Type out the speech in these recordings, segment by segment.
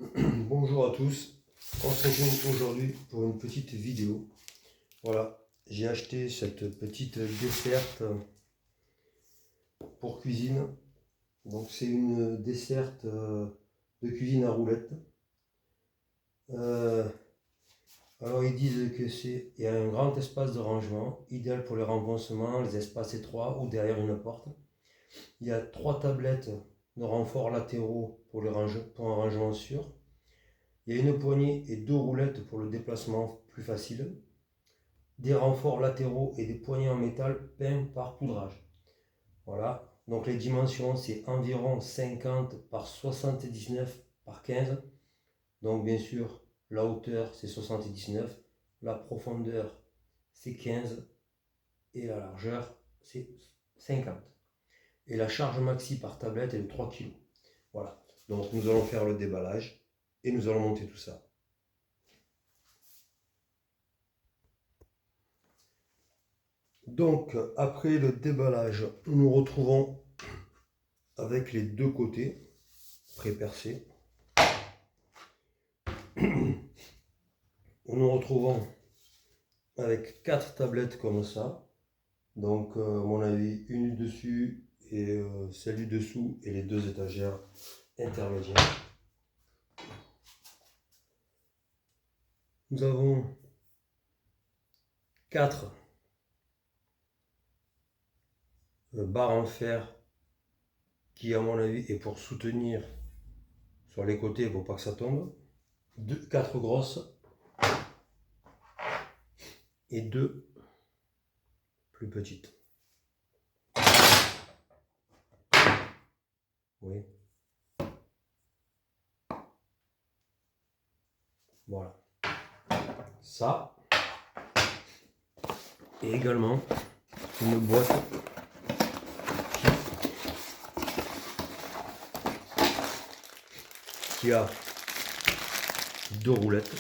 Bonjour à tous, on se retrouve aujourd'hui pour une petite vidéo. Voilà, j'ai acheté cette petite desserte pour cuisine. Donc c'est une desserte de cuisine à roulettes. Alors ils disent que il y a un grand espace de rangement, idéal pour les renfoncements, les espaces étroits ou derrière une porte. Il y a 3 tablettes de renforts latéraux pour un rangement sûr. Il y a une poignée et 2 roulettes pour le déplacement plus facile. Des renforts latéraux et des poignées en métal peints par poudrage. Voilà, donc les dimensions c'est environ 50 par 79 par 15. Donc bien sûr, la hauteur c'est 79, la profondeur c'est 15 et la largeur c'est 50. Et la charge maxi par tablette est de 3 kg. Voilà, donc nous allons faire le déballage et nous allons monter tout ça. Donc après le déballage, nous nous retrouvons avec les deux côtés pré-percés. Nous nous retrouvons avec 4 tablettes comme ça. Donc à mon avis, une du dessus et celle du dessous et les 2 étagères intermédiaires. Nous avons 4 barres en fer qui à mon avis est pour soutenir sur les côtés pour pas que ça tombe. 4 grosses et 2 plus petites. Oui. Voilà. Ça. Et également une boîte qui a 2 roulettes,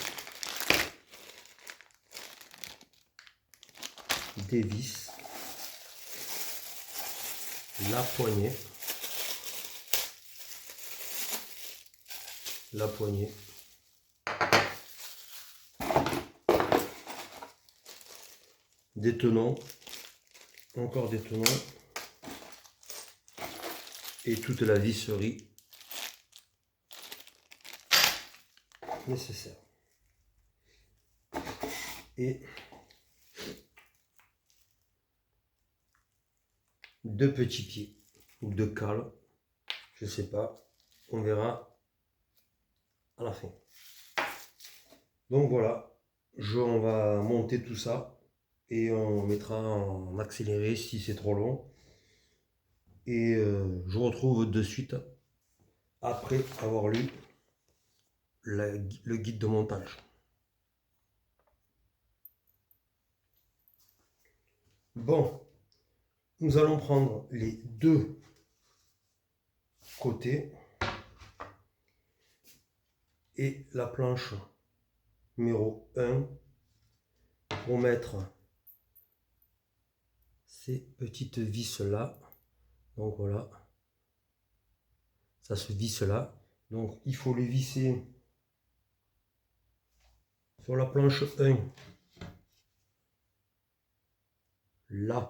des vis, la poignée, des tenons, encore des tenons et toute la visserie nécessaire. Et 2 petits pieds ou 2 cales, je sais pas, on verra à la fin. Donc voilà, on va monter tout ça et on mettra en accéléré si c'est trop long. Et je vous retrouve de suite après avoir lu le guide de montage. Bon, nous allons prendre les 2 côtés et la planche numéro 1 pour mettre ces petites vis là. Donc voilà, ça se visse là. Donc il faut les visser sur la planche 1 là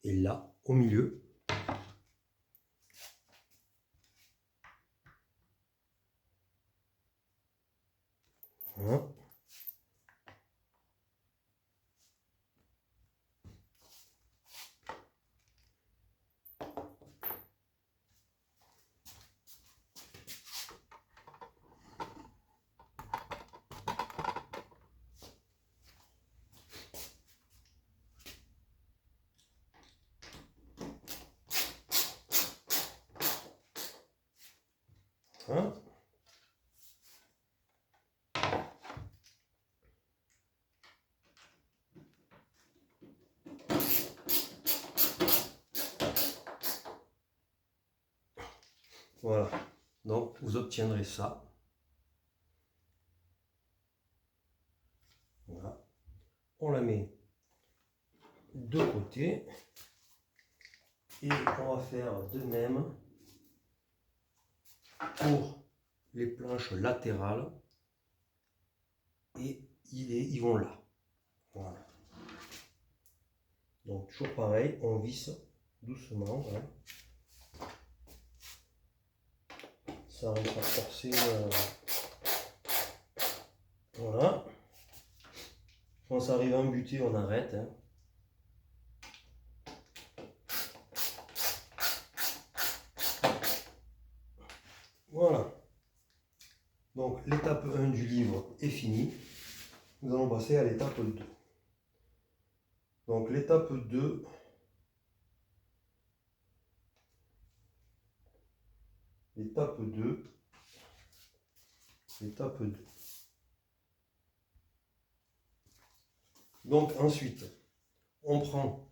et là au milieu. Voilà. Hein? Voilà, donc vous obtiendrez ça. Voilà, on la met de côté et on va faire de même pour les planches latérales et ils vont là. Voilà. Donc toujours pareil, on visse doucement. Voilà. Ça arrive à forcer. Voilà. Quand ça arrive à embuter, on arrête. Hein. Voilà. Donc l'étape 1 du livre est finie. Nous allons passer à l'étape 2. Donc l'étape 2, l'étape 2, l'étape 2. Donc ensuite, on prend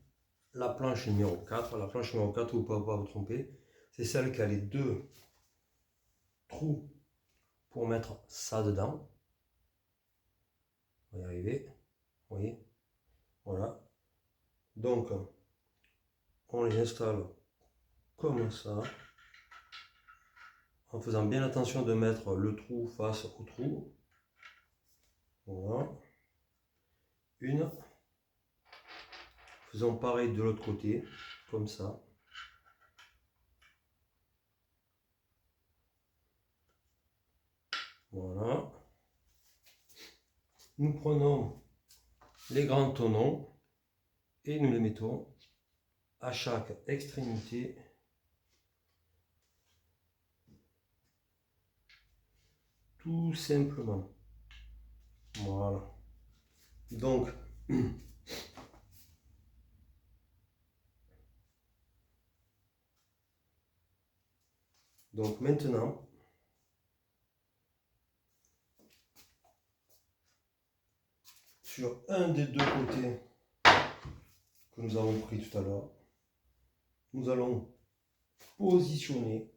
la planche numéro 4. La planche numéro 4, vous ne pouvez pas vous tromper, c'est celle qui a les deux trous pour mettre ça dedans. On va y arriver. Vous voyez? Voilà. Donc, on les installe comme ça, en faisant bien attention de mettre le trou face au trou. Voilà. Une. Faisons pareil de l'autre côté, comme ça. Voilà. Nous prenons les grands tonneaux et nous les mettons à chaque extrémité tout simplement. Voilà. Donc, maintenant, sur un des deux côtés que nous avons pris tout à l'heure, nous allons positionner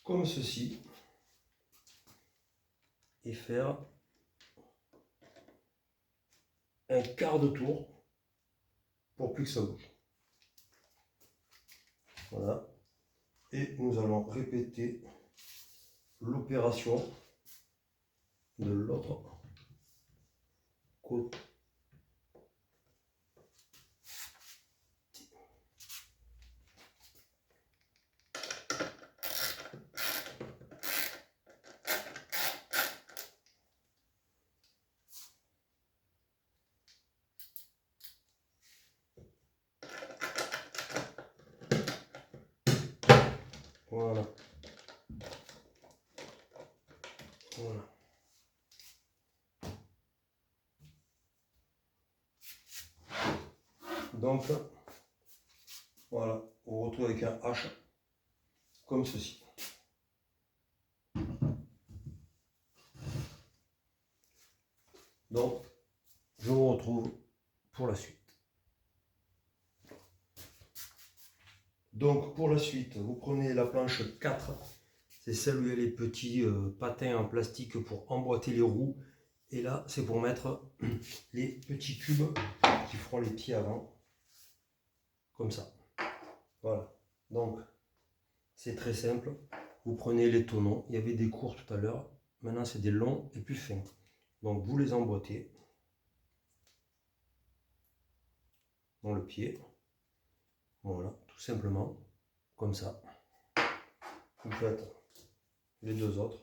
comme ceci et faire un quart de tour pour plus que ça bouge. Voilà. Et nous allons répéter l'opération de l'autre côté. Voilà. Voilà. Donc, voilà, on retrouve avec un H comme ceci. Donc, je vous retrouve pour la suite. Donc, pour la suite, vous prenez la planche 4. C'est celle où il y a les petits patins en plastique pour emboîter les roues. Et là, c'est pour mettre les petits cubes qui feront les pieds avant. Comme ça. Voilà. Donc, c'est très simple. Vous prenez les tonneaux. Il y avait des courts tout à l'heure. Maintenant, c'est des longs et plus fins. Donc, vous les emboîtez dans le pied. Voilà, tout simplement. Comme ça. Vous faites les deux autres.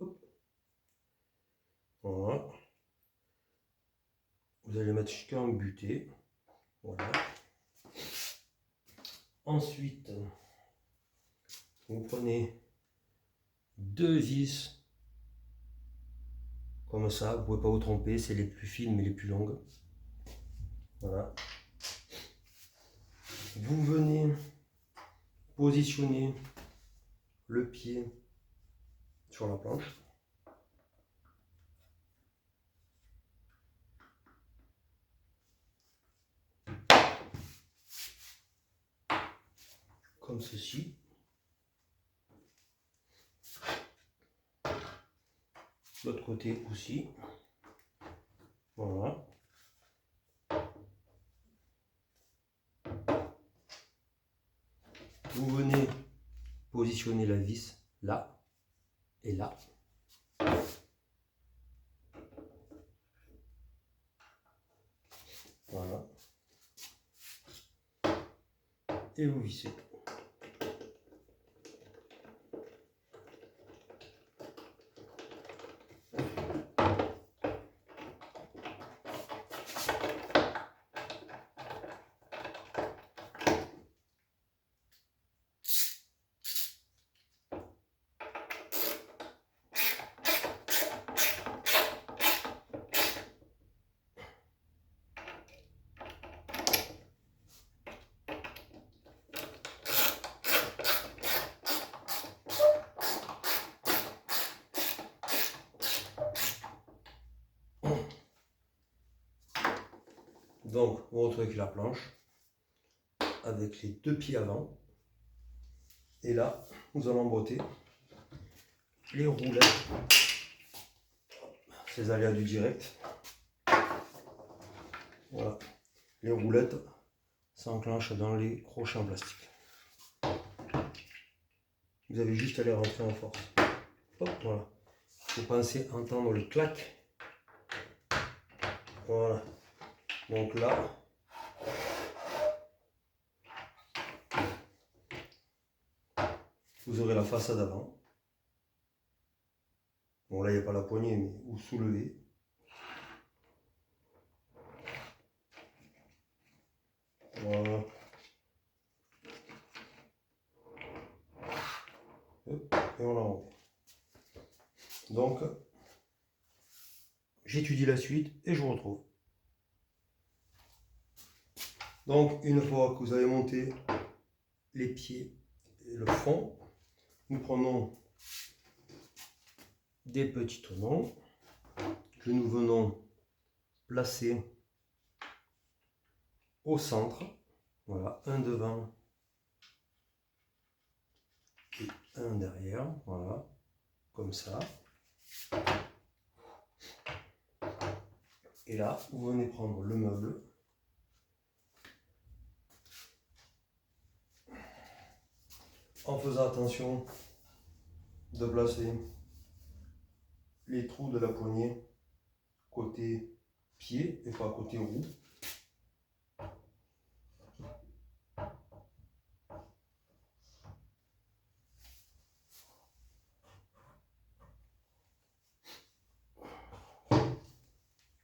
Hop. Voilà. Vous allez mettre jusqu'à embuter. Voilà. Ensuite, vous prenez deux vis comme ça. Vous ne pouvez pas vous tromper. C'est les plus fines mais les plus longues. Voilà. Vous venez positionner le pied sur la planche. Comme ceci. L'autre côté aussi. Voilà. positionner la vis là et là. Voilà. Et vous vissez. Donc, vous retrouvez avec la planche, avec les deux pieds avant. Et là, nous allons emboîter les roulettes, ces aléas du direct. Voilà, les roulettes s'enclenchent dans les crochets en plastique. Vous avez juste à les rentrer en force. Hop, voilà. Vous pensez entendre le clac. Voilà. Donc là, vous aurez la façade avant. Bon là il n'y a pas la poignée, mais vous soulevez. Voilà. Hop, et on la remet. Donc, j'étudie la suite et je vous retrouve. Donc, une fois que vous avez monté les pieds et le fond, nous prenons des petits tenons que nous venons placer au centre. Voilà, un devant et un derrière. Voilà, comme ça. Et là, vous venez prendre le meuble. En faisant attention de placer les trous de la poignée côté pied et pas côté roue.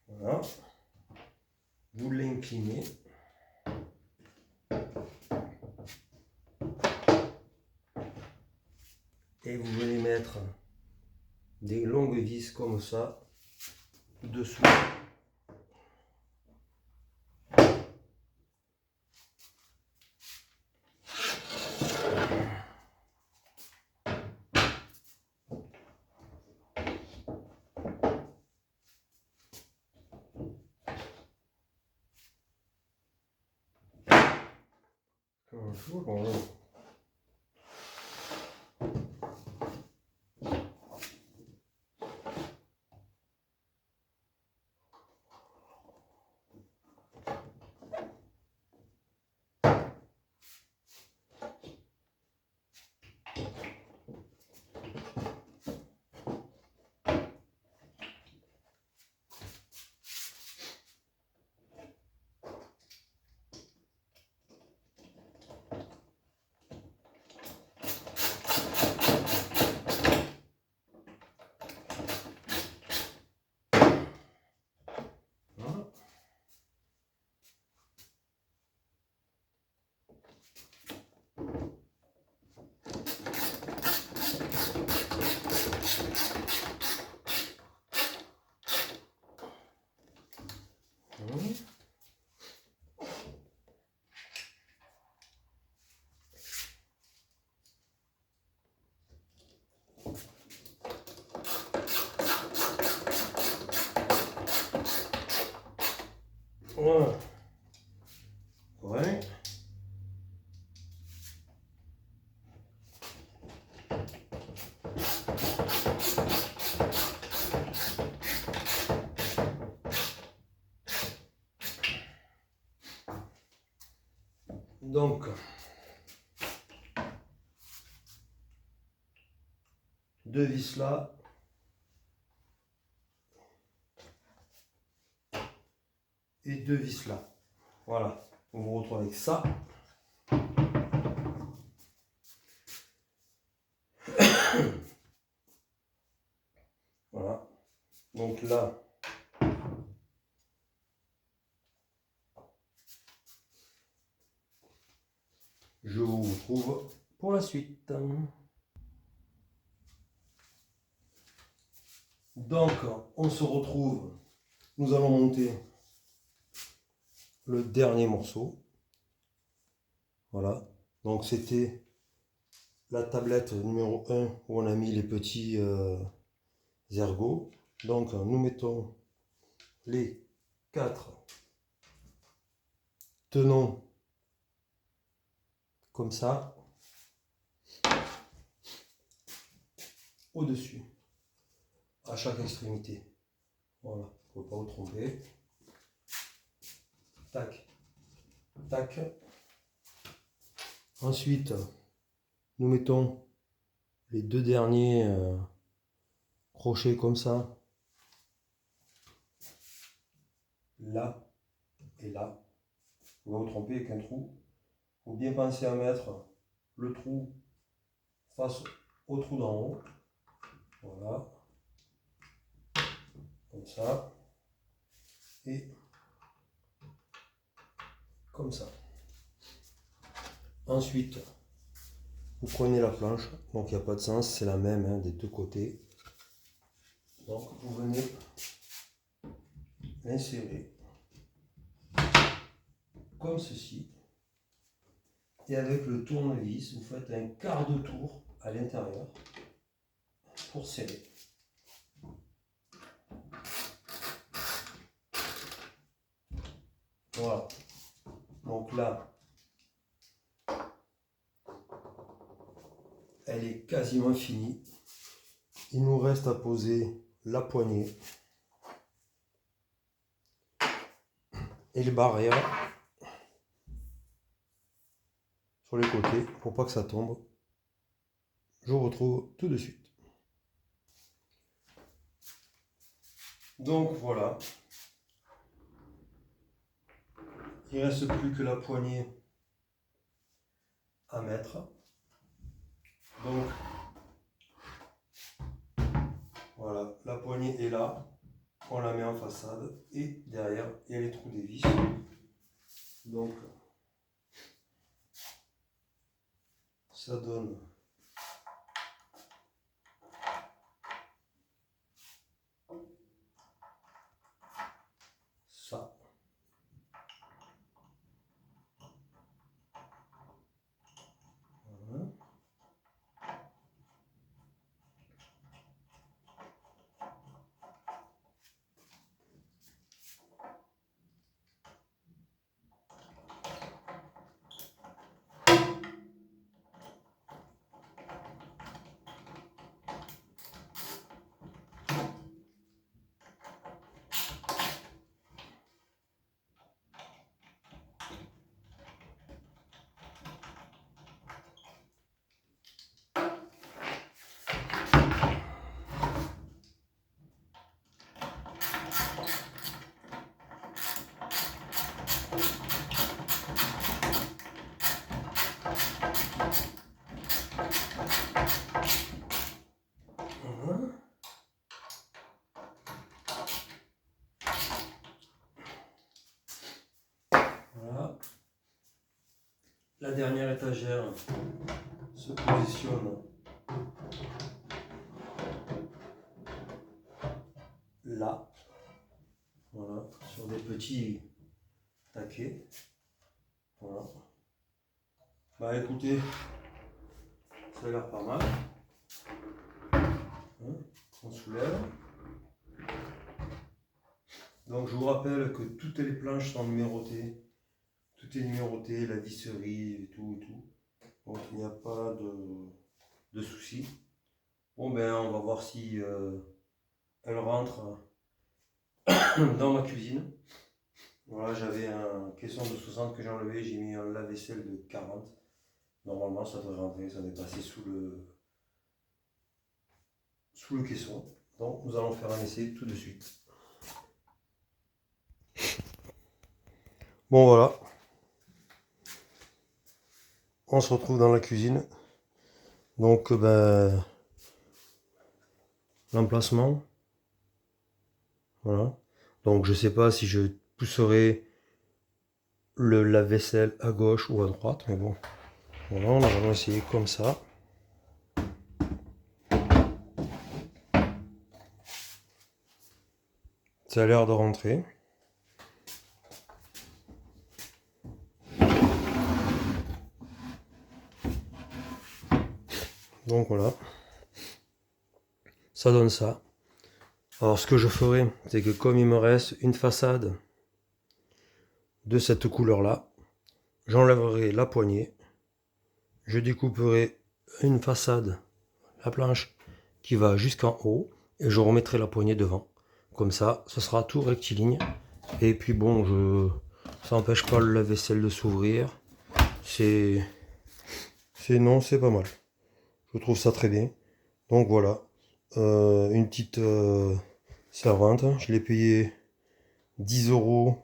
Voilà. Vous l'inclinez. Et vous venez mettre des longues vis comme ça dessous. Voilà. Voilà. Ouais. Donc, deux vis là. Et deux vis là. Voilà. On vous retrouve avec ça. Voilà. Donc là, je vous retrouve pour la suite. Donc, on se retrouve. Nous allons monter le dernier morceau. Voilà. Donc, c'était la tablette numéro 1 où on a mis les petits ergots. Donc, nous mettons les 4 tenons comme ça au-dessus à chaque extrémité. Voilà, il ne faut pas vous tromper. Tac, tac. Ensuite, nous mettons les deux derniers crochets comme ça, là et là. Vous ne vous tromper avec un trou. Il faut bien penser à mettre le trou face au trou d'en haut. Voilà. Comme ça. Et comme ça. Ensuite, vous prenez la planche. Donc il n'y a pas de sens, c'est la même hein, des deux côtés. Donc vous venez l'insérer comme ceci. Et avec le tournevis, vous faites un quart de tour à l'intérieur pour serrer. Voilà. Donc là, elle est quasiment finie. Il nous reste à poser la poignée et les barrières sur les côtés pour pas que ça tombe. Je vous retrouve tout de suite. Donc voilà. Il ne reste plus que la poignée à mettre. Donc voilà, la poignée est là. On la met en façade et derrière il y a les trous des vis. Donc ça donne ça. Voilà. Voilà. La dernière étagère se positionne là. Voilà, sur des petits taquets. Voilà. Bah écoutez, ça a l'air pas mal. Hein, on soulève. Donc je vous rappelle que toutes les planches sont numérotées. Tout est numéroté, la visserie et tout et tout. Donc il n'y a pas de souci. Bon ben on va voir si elle rentre dans ma cuisine. Voilà, j'avais un caisson de 60 que j'ai enlevé, j'ai mis un lave-vaisselle de 40. Normalement ça devrait rentrer, ça devrait passer sous sous le caisson. Donc nous allons faire un essai tout de suite. Bon voilà, on se retrouve dans la cuisine. Donc l'emplacement, voilà. Donc je sais pas si je pousserai le lave-vaisselle à gauche ou à droite, mais bon, voilà, on va essayer comme ça. Ça a l'air de rentrer. Donc voilà, ça donne ça. Alors ce que je ferai, c'est que comme il me reste une façade de cette couleur là, j'enlèverai la poignée, je découperai une façade, la planche qui va jusqu'en haut, et je remettrai la poignée devant. Comme ça, ce sera tout rectiligne. Et puis bon, ça n'empêche pas le lave-vaisselle de s'ouvrir. C'est pas mal. Je trouve ça très bien. Donc voilà, une petite servante. Je l'ai payé 10 €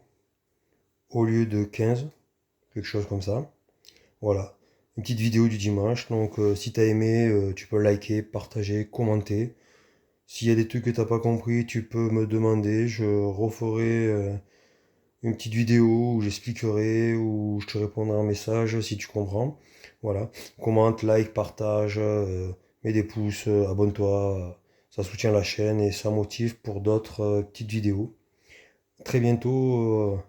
au lieu de 15, quelque chose comme ça. Voilà, une petite vidéo du dimanche. Donc si tu as aimé, tu peux liker, partager, commenter. S'il y a des trucs que tu n'as pas compris, tu peux me demander. Je referai une petite vidéo où j'expliquerai, où je te répondrai en message si tu comprends. Voilà, commente, like, partage, mets des pouces, abonne-toi. Ça soutient la chaîne et ça motive pour d'autres petites vidéos. Très bientôt,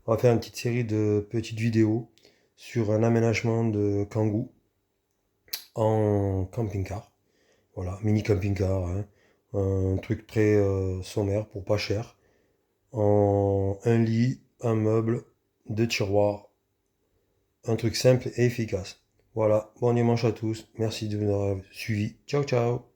on va faire une petite série de petites vidéos sur un aménagement de Kangoo en camping-car. Voilà, mini camping-car, hein. Un truc très sommaire pour pas cher. En un lit, un meuble, deux tiroirs. Un truc simple et efficace. Voilà, bon dimanche à tous. Merci de m'avoir suivi. Ciao, ciao.